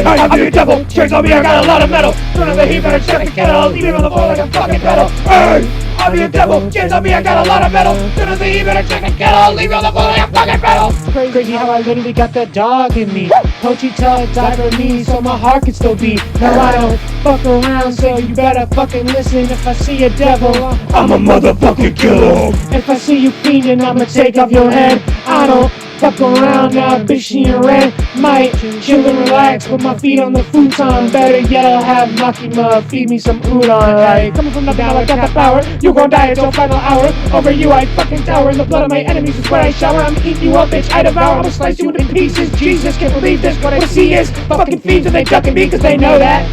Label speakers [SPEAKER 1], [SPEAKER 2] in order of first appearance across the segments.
[SPEAKER 1] I'm your devil, chains on me, I got a lot of metal. Turn on the heat, better check the kettle, leave it on the floor like a fucking pedal. Hey, I'm your devil, chains on me, I got a lot of metal. Turn on the heat, better check the kettle, leave it on the floor like a fucking pedal.
[SPEAKER 2] Crazy how I literally got the dog in me. Pochita died for me so my heart can still beat. Now I don't fuck around, so you better fucking listen. If I see a devil,
[SPEAKER 1] I'm a motherfucking killer.
[SPEAKER 2] if I see you fiending, I'ma take off your head. I don't fuck around now, bitch, she in red. Might chill and relax, put my feet on the futon. Better yet, I'll have Makima feed me some udon. Like, coming from nothing, now I got the power. You gon' die at your final hour. Over you, I fucking tower. In the blood of my enemies is where I shower. I'm eating you up, bitch, I devour. I'ma slice you into pieces. Jesus, can't believe this. What I see is fucking fiends, and they ducking me, cause they know that.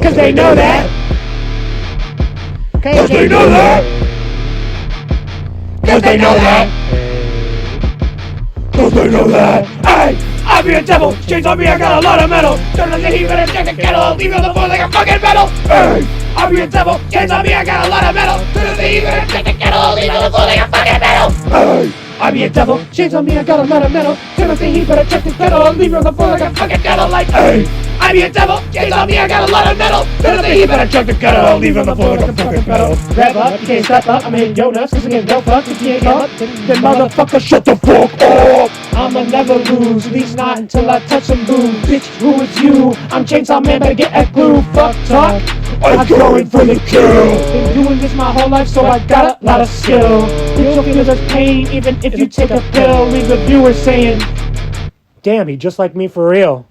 [SPEAKER 2] Cause they know that.
[SPEAKER 1] Cause they know that. Cause they know that. Cause they know that. Hey, I'm your devil, chains on me, I got a lot of metal. Turn on the heat, better check the kettle, leave it on the floor like a fucking metal. Hey, I'm your devil, chains on me, I got a lot of metal. Turn on the heat, better check the kettle, leave it on the floor like a fucking metal. Hey, I'm your devil, chains on me, I got a lot of metal. Turn on the heat, better check the kettle, leave it on the floor like a fucking kettle. Like, hey, I'm your devil, chains on me, I got a lot of metal. Turn on the heat, better check the kettle, leave it on the floor like a fucking metal.
[SPEAKER 2] Rev up, you can't step up. I'm hitting your nuts, cause again, don't fuck. If you ain't up, then motherfucker,
[SPEAKER 1] Shut the fuck up.
[SPEAKER 2] I'ma never lose, at least not until I touch some booze. Bitch, who is you? I'm Chainsaw Man, better get a clue. Fuck talk,
[SPEAKER 1] I'm going for the kill.
[SPEAKER 2] been doing this my whole life, so I got a lot of skill. Your feelings are pain, even if you take a pill. Leave the viewer saying, damn, he just like me for real.